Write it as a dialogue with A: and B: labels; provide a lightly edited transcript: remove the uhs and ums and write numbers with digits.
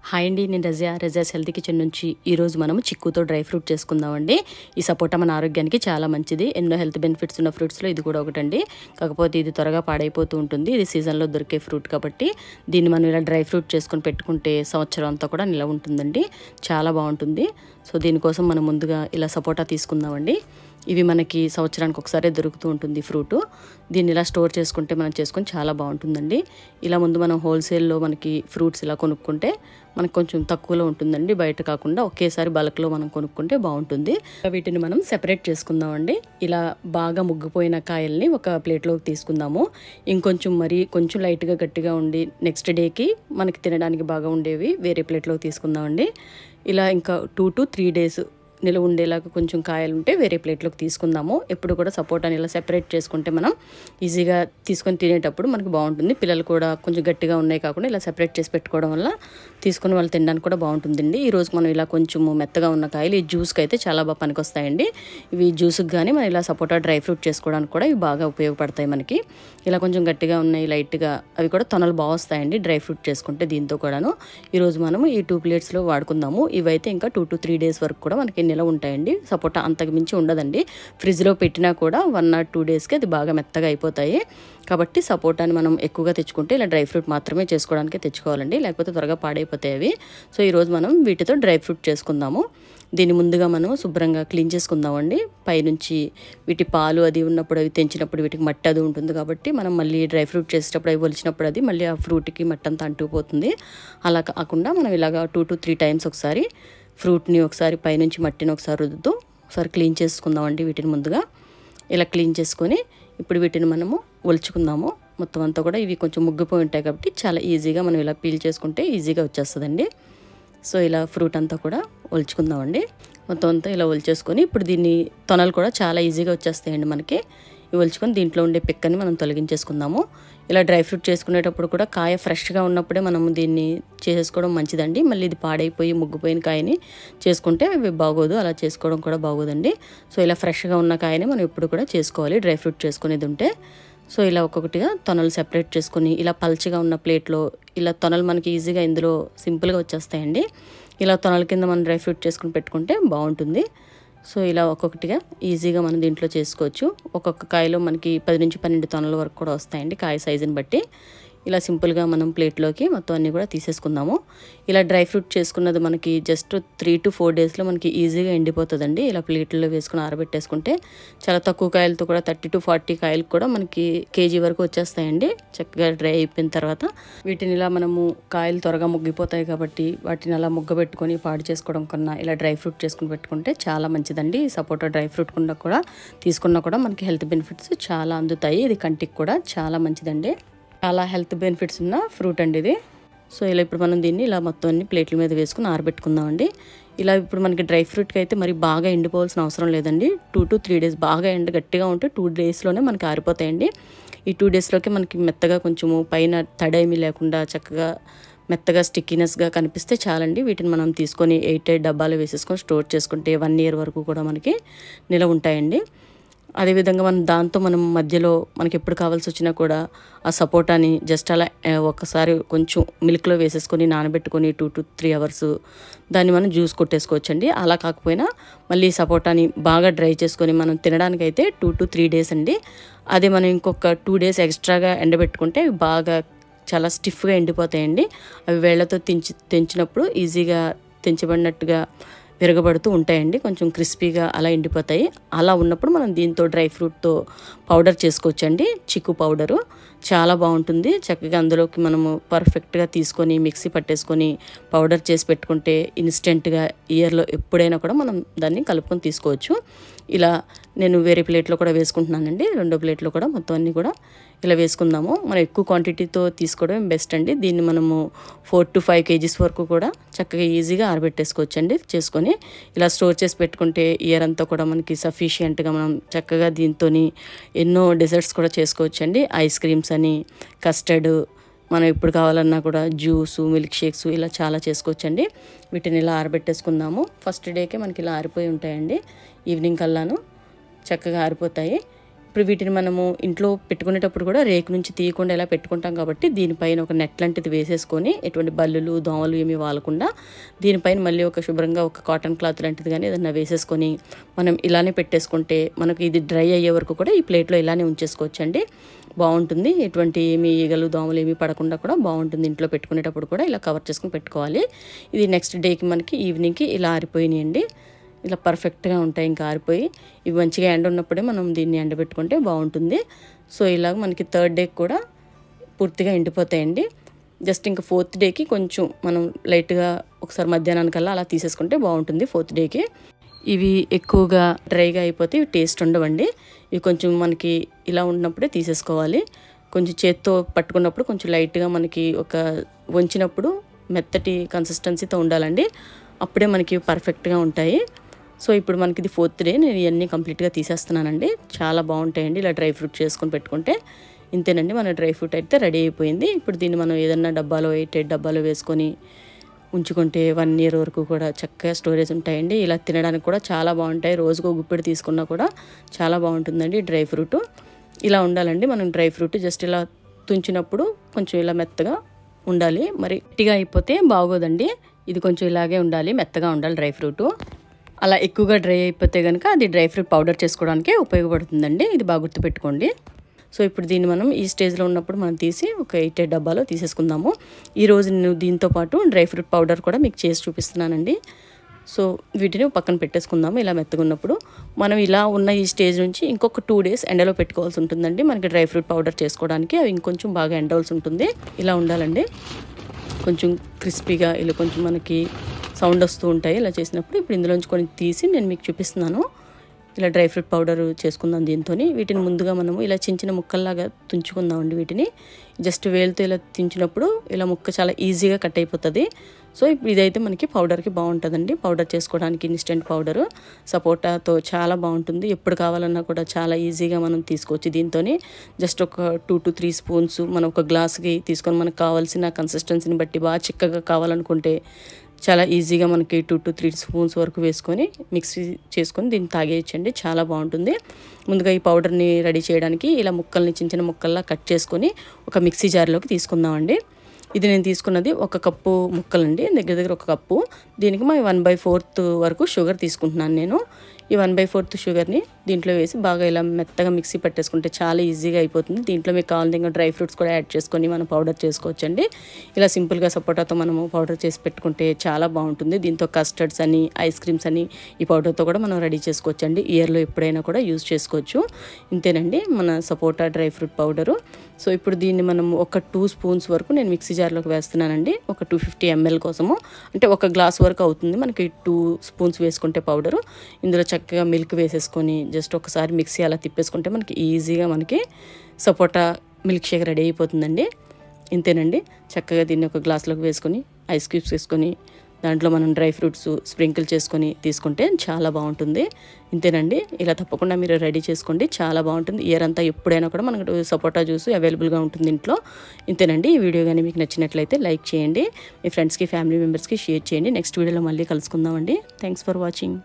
A: Hi అండి, నేను Razia's healthy kitchen నుంచి ఈరోజు మనము చిక్కుతో డ్రై ఫ్రూట్ చేసుకుందామండి. ఈ సపోటా మన ఆరోగ్యానికి చాలా మంచిది. ఎన్నో హెల్త్ బెనిఫిట్స్ ఉన్న ఫ్రూట్స్లో ఇది కూడా ఒకటండి. కాకపోతే ఇది త్వరగా పాడైపోతూ ఉంటుంది. ఇది సీజన్లో దొరికే ఫ్రూట్ కాబట్టి దీన్ని మనం ఇలా డ్రై ఫ్రూట్ చేసుకొని పెట్టుకుంటే సంవత్సరం అంతా కూడా నిలవ ఉంటుందండి. చాలా బాగుంటుంది. సో దీనికోసం మనం ముందుగా ఇలా సపోటా తీసుకుందామండి. ఇవి మనకి సంవత్సరానికి ఒకసారి దొరుకుతూ ఉంటుంది ఫ్రూట్. దీన్ని ఇలా స్టోర్ చేసుకుంటే మనం చేసుకొని చాలా బాగుంటుందండి. ఇలా ముందు మనం హోల్సేల్లో మనకి ఫ్రూట్స్ ఇలా కొనుక్కుంటే మనకు కొంచెం తక్కువలో ఉంటుందండి. బయట కాకుండా ఒకేసారి బల్క్లో మనం కొనుక్కుంటే బాగుంటుంది. వీటిని మనం సెపరేట్ చేసుకుందామండి. ఇలా బాగా ముగ్గిపోయిన కాయల్ని ఒక ప్లేట్లోకి తీసుకుందాము. ఇంకొంచెం కొంచెం లైట్గా గట్టిగా ఉండి నెక్స్ట్ డేకి మనకి తినడానికి బాగా ఉండేవి వేరే ప్లేట్లోకి తీసుకుందామండి. ఇలా ఇంకా 2 to 3 days నిలవ ఉండేలాగా కొంచెం కాయలు ఉంటే వేరే ప్లేట్లోకి తీసుకుందాము. ఎప్పుడు కూడా సపోటాని ఇలా సెపరేట్ చేసుకుంటే మనం ఈజీగా తీసుకొని తినేటప్పుడు మనకు బాగుంటుంది. పిల్లలు కూడా కొంచెం గట్టిగా ఉన్నాయి కాకుండా ఇలా సెపరేట్ చేసి పెట్టుకోవడం వల్ల తీసుకొని వాళ్ళు తినడానికి కూడా బాగుంటుందండి. ఈరోజు మనం ఇలా కొంచెం మెత్తగా ఉన్న కాయలు ఈ జ్యూస్కి అయితే చాలా బాగా పనికొస్తాయండి. ఇవి జ్యూస్కి కానీ మనం ఇలా సపోటా డ్రై ఫ్రూట్ చేసుకోవడానికి కూడా ఇవి బాగా ఉపయోగపడతాయి మనకి. ఇలా కొంచెం గట్టిగా ఉన్నాయి లైట్గా, అవి కూడా తొనలు బాగా వస్తాయండి డ్రై ఫ్రూట్ చేసుకుంటే. దీంతో కూడాను ఈరోజు మనము ఈ 2 plates వాడుకుందాము. ఇవైతే ఇంకా 2 to 3 days వరకు కూడా మనకి నిలవ ఉంటాయండి. సపోటా అంతకు మించి ఉండదండి. ఫ్రిడ్జ్లో పెట్టినా కూడా 1 or 2 daysకి అది బాగా మెత్తగా అయిపోతాయి. కాబట్టి సపోటాని మనం ఎక్కువగా తెచ్చుకుంటే ఇలా డ్రై ఫ్రూట్ మాత్రమే చేసుకోవడానికి తెచ్చుకోవాలండి, లేకపోతే త్వరగా పాడైపోతాయి అవి. సో ఈరోజు మనం వీటితో డ్రై ఫ్రూట్ చేసుకుందాము. దీన్ని ముందుగా మనం శుభ్రంగా క్లీన్ చేసుకుందామండి. పైనుంచి వీటి పాలు అది ఉన్నప్పుడు అవి తెంచినప్పుడు వీటికి మట్టి అది ఉంటుంది కాబట్టి మనం మళ్ళీ డ్రై ఫ్రూట్ చేసేటప్పుడు అవి ఒలిచినప్పుడు అది మళ్ళీ ఆ ఫ్రూట్కి మట్టి అంతా అంటుకుపోతుంది. అలా కాకుండా మనం ఇలాగా 2 to 3 times ఒకసారి ఫ్రూట్ని ఒకసారి పైనుంచి మట్టిని ఒకసారి రుద్దుతూ ఒకసారి క్లీన్ చేసుకుందామండి. వీటిని ముందుగా ఇలా క్లీన్ చేసుకొని ఇప్పుడు వీటిని మనము ఒలుచుకుందాము. మొత్తం అంతా కూడా ఇవి కొంచెం ముగ్గిపోయి ఉంటాయి కాబట్టి చాలా ఈజీగా మనం ఇలా పీల్ చేసుకుంటే ఈజీగా వచ్చేస్తుందండి. సో ఇలా ఫ్రూట్ అంతా కూడా ఒలుచుకుందామండి. మొత్తం అంతా ఇలా ఒలిచేసుకొని ఇప్పుడు దీన్ని తొనలు కూడా చాలా ఈజీగా వచ్చేస్తాయండి మనకి. ఇవి ఒలుచుకొని దీంట్లో ఉండే పిక్కని మనం తొలగించేసుకుందాము. ఇలా డ్రై ఫ్రూట్ చేసుకునేటప్పుడు కూడా కాయ ఫ్రెష్గా ఉన్నప్పుడే మనం దీన్ని చేసుకోవడం మంచిదండి. మళ్ళీ ఇది పాడైపోయి ముగ్గిపోయిన కాయని చేసుకుంటే అవి బాగోదు, అలా చేసుకోవడం కూడా బాగోదండి. సో ఇలా ఫ్రెష్గా ఉన్న కాయని మనం ఎప్పుడు కూడా చేసుకోవాలి డ్రై ఫ్రూట్ చేసుకునేది ఉంటే. సో ఇలా ఒక్కొక్కటిగా తొనలు సెపరేట్ చేసుకొని ఇలా పల్చగా ఉన్న ప్లేట్లో ఇలా తొనలు మనకి ఈజీగా ఇందులో సింపుల్గా వచ్చేస్తాయండి. ఇలా తొనల కింద మనం డ్రై ఫ్రూట్ చేసుకుని పెట్టుకుంటే బాగుంటుంది. సో ఇలా ఒక్కొక్కటిగా ఈజీగా మనం దీంట్లో చేసుకోవచ్చు. ఒక్కొక్క కాయలో మనకి 10 నుంచి 12 తొనల వరకు కూడా వస్తాయండి కాయ సైజుని బట్టి. ఇలా సింపుల్గా మనం ప్లేట్లోకి మొత్తం అన్నీ కూడా తీసేసుకుందాము. ఇలా డ్రై ఫ్రూట్ చేసుకున్నది మనకి జస్ట్ 3 to 4 daysలో మనకి ఈజీగా ఎండిపోతుందండి. ఇలా ప్లేట్లో వేసుకుని ఆరబెట్టేసుకుంటే చాలా తక్కువ కాయలతో కూడా 30 to 40 కాయలకు కూడా మనకి కేజీ వరకు వచ్చేస్తాయండి చక్కగా డ్రై అయిపోయిన తర్వాత. వీటిని ఇలా మనము కాయలు త్వరగా ముగ్గిపోతాయి కాబట్టి వాటిని అలా ముగ్గబెట్టుకొని పాడు చేసుకోవడం కన్నా ఇలా డ్రై ఫ్రూట్ చేసుకుని పెట్టుకుంటే చాలా మంచిదండి. సపోటా డ్రై ఫ్రూట్ కూడా తీసుకున్నా కూడా మనకి హెల్త్ బెనిఫిట్స్ చాలా అందుతాయి. ఇది కంటికి కూడా చాలా మంచిదండి. చాలా హెల్త్ బెనిఫిట్స్ ఉన్న ఫ్రూట్ అండి ఇది. సో ఇలా ఇప్పుడు మనం దీన్ని ఇలా మొత్తం అన్ని ప్లేట్ల మీద వేసుకుని ఆరబెట్టుకుందామండి. ఇలా ఇప్పుడు మనకి డ్రై ఫ్రూట్కి అయితే మరి బాగా ఎండిపోవాల్సిన అవసరం లేదండి. 2 to 3 days బాగా ఎండ గట్టిగా ఉంటే 2 daysలోనే మనకి ఆరిపోతాయండి. ఈ 2 daysలోకి మనకి మెత్తగా కొంచెము పైన తడేమీ లేకుండా చక్కగా మెత్తగా స్టిక్కీనెస్గా కనిపిస్తే చాలండి. వీటిని మనం తీసుకొని 8 డబ్బాలు వేసేసుకొని స్టోర్ చేసుకుంటే 1 year వరకు కూడా మనకి నిలవ ఉంటాయండి. అదేవిధంగా మనం మధ్యలో మనకి ఎప్పుడు కావాల్సి వచ్చినా కూడా ఆ సపోటాని జస్ట్ అలా ఒకసారి కొంచెం మిల్క్లో వేసేసుకొని నానబెట్టుకొని 2 to 3 hours దాన్ని మనం జ్యూస్ కొట్టేసుకోవచ్చండి. అలా కాకపోయినా మళ్ళీ సపోటాని బాగా డ్రై చేసుకొని మనం తినడానికి అయితే 2 to 3 days అండి. అదే మనం ఇంకొక 2 days ఎక్స్ట్రాగా ఎండబెట్టుకుంటే బాగా చాలా స్టిఫ్గా ఎండిపోతాయండి. అవి వేళ్లతో తెంచినప్పుడు ఈజీగా తెంచబడినట్టుగా విరగబడుతూ ఉంటాయండి. కొంచెం క్రిస్పీగా అలా ఎండిపోతాయి. అలా ఉన్నప్పుడు మనం దీంతో డ్రై ఫ్రూట్తో పౌడర్ చేసుకోవచ్చండి. చిక్కు పౌడరు చాలా బాగుంటుంది. చక్కగా అందులోకి మనము పర్ఫెక్ట్గా తీసుకొని మిక్సీ పట్టేసుకొని పౌడర్ చేసి పెట్టుకుంటే ఇన్స్టెంట్గా ఇయర్లో ఎప్పుడైనా కూడా మనం దాన్ని కలుపుకొని తీసుకోవచ్చు. ఇలా నేను వేరే ప్లేట్లో కూడా వేసుకుంటున్నానండి. రెండో ప్లేట్లో కూడా మొత్తం అన్నీ కూడా ఇలా వేసుకుందాము. మనం ఎక్కువ క్వాంటిటీతో తీసుకోవడం బెస్ట్ అండి. దీన్ని మనము 4 to 5 kgs వరకు కూడా చక్కగా ఈజీగా ఆరబెట్టేసుకోవచ్చండి. చేసుకొని ఇలా స్టోర్ చేసి పెట్టుకుంటే ఇయర్ అంతా కూడా మనకి సఫిషియెంట్గా మనం చక్కగా దీంతో ఎన్నో డెజర్ట్స్ కూడా చేసుకోవచ్చండి. ఐస్ క్రీమ్స్ అని, కస్టర్డ్, మనం ఎప్పుడు కావాలన్నా కూడా జ్యూసు, మిల్క్ షేక్స్ ఇలా చాలా చేసుకోవచ్చండి. వీటిని ఇలా ఆరబెట్టేసుకుందాము. ఫస్ట్ డేకే మనకి ఇలా ఆరిపోయి ఉంటాయండి. ఈవినింగ్ కల్లాను చక్కగా ఆరిపోతాయి. ఇప్పుడు వీటిని మనము ఇంట్లో పెట్టుకునేటప్పుడు కూడా రేకు నుంచి తీయకుండా ఇలా పెట్టుకుంటాం కాబట్టి దీనిపైన ఒక నెట్ లాంటిది వేసేసుకొని ఎటువంటి బల్లులు దోమలు ఏమీ వాలకుండా దీనిపైన మళ్ళీ ఒక శుభ్రంగా ఒక కాటన్ క్లాత్ లాంటిది కానీ ఏదన్నా వేసేసుకొని మనం ఇలానే పెట్టేసుకుంటే మనకి ఇది డ్రై అయ్యే వరకు కూడా ఈ ప్లేట్లో ఇలానే ఉంచేసుకోవచ్చండి. బాగుంటుంది. ఎటువంటి ఏమి ఈగలు దోమలు ఏమీ పడకుండా కూడా బాగుంటుంది. ఇంట్లో పెట్టుకునేటప్పుడు కూడా ఇలా కవర్ చేసుకుని పెట్టుకోవాలి. ఇది నెక్స్ట్ డేకి మనకి ఈవినింగ్కి ఇలా ఆరిపోయినాయండి. ఇలా పర్ఫెక్ట్గా ఉంటాయి. ఇంకా ఆరిపోయి ఇవి మంచిగా ఎండ ఉన్నప్పుడే మనం దీన్ని ఎండబెట్టుకుంటే బాగుంటుంది. సో ఇలాగ మనకి థర్డ్ డేకి కూడా పూర్తిగా ఎండిపోతాయండి. జస్ట్ ఇంకా ఫోర్త్ డేకి కొంచెం మనం లైట్గా ఒకసారి మధ్యాహ్నానికల్లా అలా తీసేసుకుంటే బాగుంటుంది. ఫోర్త్ డేకి ఇవి ఎక్కువగా డ్రైగా అయిపోతే ఇవి టేస్ట్ ఉండవండి. ఇవి కొంచెం మనకి ఇలా ఉన్నప్పుడే తీసేసుకోవాలి. కొంచెం చేత్తో పట్టుకున్నప్పుడు కొంచెం లైట్గా మనకి ఒక వంచినప్పుడు మెత్తటి కన్సిస్టెన్సీతో ఉండాలండి. అప్పుడే మనకి పర్ఫెక్ట్గా ఉంటాయి. సో ఇప్పుడు మనకి ఇది ఫోర్త్ డే. నేను ఇవన్నీ కంప్లీట్గా తీసేస్తున్నానండి. చాలా బాగుంటాయండి ఇలా డ్రై ఫ్రూట్ చేసుకొని పెట్టుకుంటే. ఇంతేనండి, మన డ్రై ఫ్రూట్ అయితే రెడీ అయిపోయింది. ఇప్పుడు దీన్ని మనం ఏదన్నా డబ్బాలో ఎయిటెడ్ డబ్బాలో వేసుకొని ఉంచుకుంటే 1 year వరకు కూడా చక్కగా స్టోరేజ్ ఉంటాయండి. ఇలా తినడానికి కూడా చాలా బాగుంటాయి. రోజుకో గుప్పెడు తీసుకున్నా కూడా చాలా బాగుంటుందండి డ్రై ఫ్రూట్. ఇలా ఉండాలండి మనం డ్రై ఫ్రూట్. జస్ట్ ఇలా తుంచినప్పుడు కొంచెం ఇలా మెత్తగా ఉండాలి. మరి గట్టిగా అయిపోతే బాగోదండి. ఇది కొంచెం ఇలాగే ఉండాలి, మెత్తగా ఉండాలి డ్రై ఫ్రూట్. అలా ఎక్కువగా డ్రై అయిపోతే కనుక అది డ్రై ఫ్రూట్ పౌడర్ చేసుకోవడానికి ఉపయోగపడుతుందండి. ఇది బాగా గుర్తుపెట్టుకోండి. సో ఇప్పుడు దీన్ని మనం ఈ స్టేజ్లో ఉన్నప్పుడు మనం తీసి ఒక 8 డబ్బాలో తీసేసుకుందాము. ఈరోజు నేను దీంతో పాటు డ్రై ఫ్రూట్ పౌడర్ కూడా మీకు చేసి చూపిస్తున్నానండి. సో వీటిని పక్కన పెట్టేసుకుందాము. ఇలా మెత్తగా ఉన్నప్పుడు మనం ఇలా ఉన్న ఈ స్టేజ్ నుంచి ఇంకొక 2 days ఎండలో పెట్టుకోవాల్సి ఉంటుందండి. మనకి డ్రై ఫ్రూట్ పౌడర్ చేసుకోవడానికి అవి ఇంకొంచెం బాగా ఎండవలసి ఉంటుంది. ఇలా ఉండాలండి. కొంచెం క్రిస్పీగా ఇలా కొంచెం మనకి సౌండ్ వస్తూ ఉంటాయి ఇలా చేసినప్పుడు. ఇప్పుడు ఇందులోంచి కొన్ని తీసి నేను మీకు చూపిస్తున్నాను. ఇలా డ్రై ఫ్రూట్ పౌడర్ చేసుకుందాం దీంతో. వీటిని ముందుగా మనము ఇలా చిన్న చిన్న ముక్కల్లాగా తుంచుకుందామండి. వీటిని జస్ట్ వేలుతో ఇలా తుంచినప్పుడు ఇలా ముక్క చాలా ఈజీగా కట్ అయిపోతుంది. సో ఇప్పుడు ఇదైతే మనకి పౌడర్కి బాగుంటుందండి. పౌడర్ చేసుకోవడానికి ఇన్స్టెంట్ పౌడరు సపోటాతో చాలా బాగుంటుంది. ఎప్పుడు కావాలన్నా కూడా చాలా ఈజీగా మనం తీసుకోవచ్చు. దీంతో జస్ట్ ఒక 2 to 3 spoons మనం ఒక గ్లాస్కి తీసుకొని మనకు కావాల్సిన కన్సిస్టెన్సీని బట్టి బాగా చిక్కగా కావాలనుకుంటే చాలా ఈజీగా మనకి 2 to 3 spoons వరకు వేసుకొని మిక్సీ చేసుకొని దీన్ని తాగేయచ్చండి. చాలా బాగుంటుంది. ముందుగా ఈ పౌడర్ని రెడీ చేయడానికి ఇలా ముక్కల్ని చిన్న చిన్న ముక్కల్లా కట్ చేసుకొని ఒక మిక్సీ జార్లోకి తీసుకుందామండి. ఇది నేను తీసుకున్నది 1 కప్పు ముక్కలండి, దగ్గర 1 కప్పు. దీనికి 1/4 వరకు షుగర్ తీసుకుంటున్నాను నేను. ఈ 1/4 షుగర్ని దీంట్లో వేసి బాగా ఇలా మెత్తగా మిక్సీ పెట్టేసుకుంటే చాలా ఈజీగా అయిపోతుంది. దీంట్లో మీకు కావాలంటే ఇంకా డ్రై ఫ్రూట్స్ కూడా యాడ్ చేసుకొని మనం పౌడర్ చేసుకోవచ్చండి. ఇలా సింపుల్గా సపోటాతో మనము పౌడర్ చేసి పెట్టుకుంటే చాలా బాగుంటుంది. దీంతో కస్టర్డ్స్ అని ఐస్ క్రీమ్స్ అని ఈ పౌడర్తో కూడా మనం రెడీ చేసుకోవచ్చండి. ఇయర్లో ఎప్పుడైనా కూడా యూజ్ చేసుకోవచ్చు. ఇంతేనండి మన సపోటా డ్రై ఫ్రూట్ పౌడరు. సో ఇప్పుడు దీన్ని మనం ఒక 2 spoons వరకు నేను మిక్సీ జార్లోకి వేస్తున్నానండి. ఒక 250 ml కోసము, అంటే 1 glass వరకు అవుతుంది మనకి 2 spoons వేసుకుంటే పౌడరు. ఇందులో చక్కగా మిల్క్ వేసేసుకొని జస్ట్ ఒకసారి మిక్సీ అలా తిప్పేసుకుంటే మనకి ఈజీగా మనకి సపోటా మిల్క్ షేక్ రెడీ అయిపోతుందండి. ఇంతేనండి. చక్కగా దీన్ని ఒక గ్లాస్లోకి వేసుకొని ఐస్ క్యూబ్స్ వేసుకొని దాంట్లో మనం డ్రై ఫ్రూట్స్ స్ప్రింకిల్ చేసుకొని తీసుకుంటే చాలా బాగుంటుంది. ఇంతేనండి. ఇలా తప్పకుండా మీరు రెడీ చేసుకోండి. చాలా బాగుంటుంది. ఇయర్ అంతా ఎప్పుడైనా కూడా మనకు సపోటా జ్యూస్ అవైలబుల్గా ఉంటుంది ఇంట్లో. ఇంతేనండి. ఈ వీడియో కానీ మీకు నచ్చినట్లయితే లైక్ చేయండి. మీ ఫ్రెండ్స్కి ఫ్యామిలీ మెంబర్స్కి షేర్ చేయండి. నెక్స్ట్ వీడియోలో మళ్ళీ కలుసుకుందామండి. Thanks for watching.